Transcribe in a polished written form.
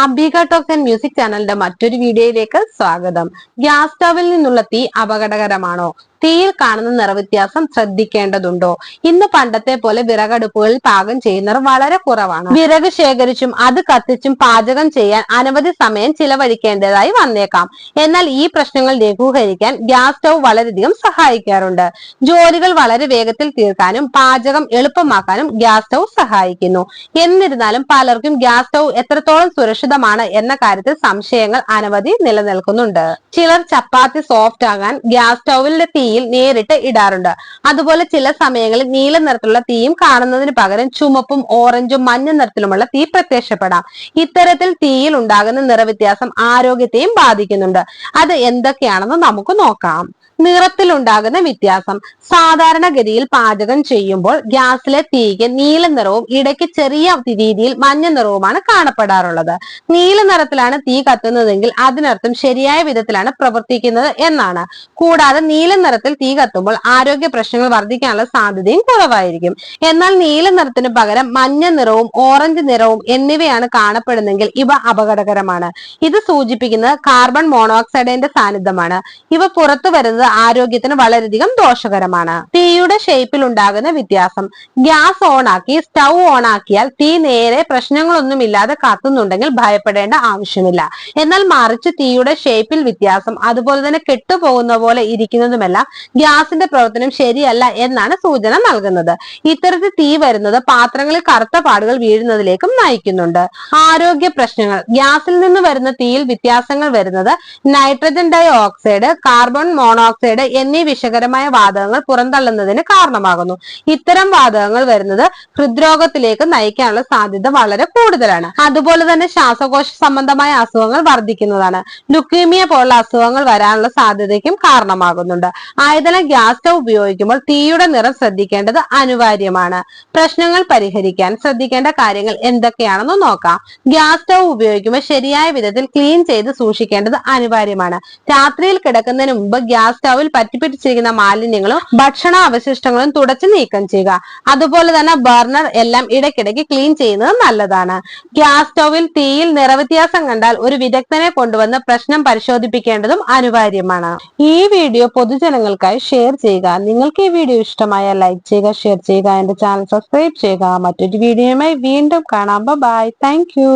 Ambika talks and music ചാനലിന്റെ മറ്റൊരു വീഡിയോയിലേക്ക് സ്വാഗതം. ഗ്യാസ് സ്റ്റവിൽ നിന്നുള്ള തീ അപകടകരമാണോ? തീയിൽ കാണുന്ന നിറവ്യത്യാസം ശ്രദ്ധിക്കേണ്ടതുണ്ടോ? ഇന്ന് പണ്ടത്തെ പോലെ വിറകടുപ്പുകളിൽ പാകം ചെയ്യുന്നവർ വളരെ കുറവാണ്. വിറക് ശേഖരിച്ചും അത് കത്തിച്ചും പാചകം ചെയ്യാൻ അനവധി സമയം ചിലവഴിക്കേണ്ടതായി വന്നേക്കാം. എന്നാൽ ഈ പ്രശ്നങ്ങൾ ലഘൂകരിക്കാൻ ഗ്യാസ് സ്റ്റവ് വളരെയധികം സഹായിക്കാറുണ്ട്. ജോലികൾ വളരെ വേഗത്തിൽ തീർക്കാനും പാചകം എളുപ്പമാക്കാനും ഗ്യാസ് സ്റ്റവ് സഹായിക്കുന്നു. എന്നിരുന്നാലും പലർക്കും ഗ്യാസ് സ്റ്റവ് എത്രത്തോളം സുരക്ഷിതമാണ് എന്ന കാര്യത്തിൽ സംശയങ്ങൾ അനവധി നിലനിൽക്കുന്നുണ്ട്. ചിലർ ചപ്പാത്തി സോഫ്റ്റ് ആകാൻ ഗ്യാസ് സ്റ്റൗവിലെ തീയിൽ നേരിട്ട് ഇടാറുണ്ട്. അതുപോലെ ചില സമയങ്ങളിൽ നീല നിറത്തിലുള്ള തീയും കാണുന്നതിന് പകരം ചുമപ്പും ഓറഞ്ചും മഞ്ഞ നിറത്തിലുമുള്ള തീ പ്രത്യക്ഷപ്പെടാം. ഇത്തരത്തിൽ തീയിൽ ഉണ്ടാകുന്ന നിറവ്യത്യാസം ആരോഗ്യത്തെയും ബാധിക്കുന്നുണ്ട്. അത് എന്തൊക്കെയാണെന്ന് നമുക്ക് നോക്കാം. നിറത്തിലുണ്ടാകുന്ന വ്യത്യാസം. സാധാരണഗതിയിൽ പാചകം ചെയ്യുമ്പോൾ ഗ്യാസിലെ തീയ്ക്ക് നീല നിറവും ഇടയ്ക്ക് ചെറിയ രീതിയിൽ മഞ്ഞ നിറവുമാണ് കാണപ്പെടാറുള്ളത്. നീല നിറത്തിലാണ് തീ കത്തുന്നതെങ്കിൽ അതിനർത്ഥം ശരിയായ വിധത്തിലാണ് പ്രവർത്തിക്കുന്നത് എന്നാണ്. കൂടാതെ നീല നിറത്തിൽ തീ കത്തുമ്പോൾ ആരോഗ്യ പ്രശ്നങ്ങൾ വർദ്ധിക്കാനുള്ള സാധ്യതയും കുറവായിരിക്കും. എന്നാൽ നീല നിറത്തിന് പകരം മഞ്ഞ നിറവും ഓറഞ്ച് നിറവും എന്നിവയാണ് കാണപ്പെടുന്നതെങ്കിൽ ഇവ അപകടകരമാണ്. ഇത് സൂചിപ്പിക്കുന്നത് കാർബൺ മോണോക്സൈഡിന്റെ സാന്നിധ്യമാണ്. ഇവ പുറത്തു വരുന്നത് ആരോഗ്യത്തിന് വളരെയധികം ദോഷകരമാണ്. തീയുടെ ഷേപ്പിൽ ഉണ്ടാകുന്ന വ്യത്യാസം. ഗ്യാസ് ഓണാക്കി സ്റ്റൗ ഓണാക്കിയാൽ തീ നേരെ പ്രശ്നങ്ങളൊന്നുമില്ലാതെ കത്തുന്നുണ്ടെങ്കിൽ ഭയപ്പെടേണ്ട ആവശ്യമില്ല. എന്നാൽ മറിച്ച് തീയുടെ ഷേപ്പിൽ വ്യത്യാസം, അതുപോലെ തന്നെ കെട്ടുപോകുന്ന പോലെ ഇരിക്കുന്നതുമെല്ലാം ഗ്യാസിന്റെ പ്രവർത്തനം ശരിയല്ല എന്നാണ് സൂചന നൽകുന്നത്. ഇത്തരത്തിൽ തീ വരുന്നത് പാത്രങ്ങളിൽ കറുത്ത പാടുകൾ വീഴുന്നതിലേക്കും നയിക്കുന്നുണ്ട്. ആരോഗ്യ പ്രശ്നങ്ങൾ. ഗ്യാസിൽ നിന്ന് വരുന്ന തീയിൽ വ്യത്യാസങ്ങൾ വരുന്നത് nitrogen dioxide, carbon monoxide എന്നീ വിഷകരമായ വാതകങ്ങൾ പുറന്തള്ളുന്നതിന് കാരണമാകുന്നു. ഇത്തരം വാതകങ്ങൾ വരുന്നത് ഹൃദ്രോഗത്തിലേക്ക് നയിക്കാനുള്ള സാധ്യത വളരെ കൂടുതലാണ്. അതുപോലെ തന്നെ ശ്വാസകോശ സംബന്ധമായ അസുഖങ്ങൾ വർദ്ധിക്കുന്നതാണ്. ലുക്കീമിയ പോലുള്ള അസുഖങ്ങൾ വരാനുള്ള സാധ്യതയ്ക്കും കാരണമാകുന്നുണ്ട്. ആയതിനാൽ ഗ്യാസ് സ്റ്റവ് ഉപയോഗിക്കുമ്പോൾ തീയുടെ നിറം ശ്രദ്ധിക്കേണ്ടത് അനിവാര്യമാണ്. പ്രശ്നങ്ങൾ പരിഹരിക്കാൻ ശ്രദ്ധിക്കേണ്ട കാര്യങ്ങൾ എന്തൊക്കെയാണെന്ന് നോക്കാം. ഗ്യാസ് സ്റ്റവ് ഉപയോഗിക്കുമ്പോൾ ശരിയായ വിധത്തിൽ ക്ലീൻ ചെയ്ത് സൂക്ഷിക്കേണ്ടത് അനിവാര്യമാണ്. രാത്രിയിൽ കിടക്കുന്നതിന് മുമ്പ് ഗ്യാസ് സ്റ്റൗവിൽ പറ്റിപ്പിടിച്ചിരിക്കുന്ന മാലിന്യങ്ങളും ഭക്ഷണ അവശിഷ്ടങ്ങളും തുടച്ചു നീക്കം ചെയ്യുക. അതുപോലെ തന്നെ ബർണർ എല്ലാം ഇടയ്ക്കിടയ്ക്ക് ക്ലീൻ ചെയ്യുന്നത് നല്ലതാണ്. ഗ്യാസ് സ്റ്റൗവിൽ തീയിൽ നിറവ്യത്യാസം കണ്ടാൽ ഒരു വിദഗ്ധനെ കൊണ്ടുവന്ന് പ്രശ്നം പരിശോധിപ്പിക്കേണ്ടതും അനിവാര്യമാണ്. ഈ വീഡിയോ പൊതുജനങ്ങൾക്കായി ഷെയർ ചെയ്യുക. നിങ്ങൾക്ക് ഈ വീഡിയോ ഇഷ്ടമായാൽ ലൈക്ക് ചെയ്യുക, ഷെയർ ചെയ്യുക, എന്റെ ചാനൽ സബ്സ്ക്രൈബ് ചെയ്യുക. മറ്റൊരു വീഡിയോയുമായി വീണ്ടും കാണാം. ബൈ. Thank you.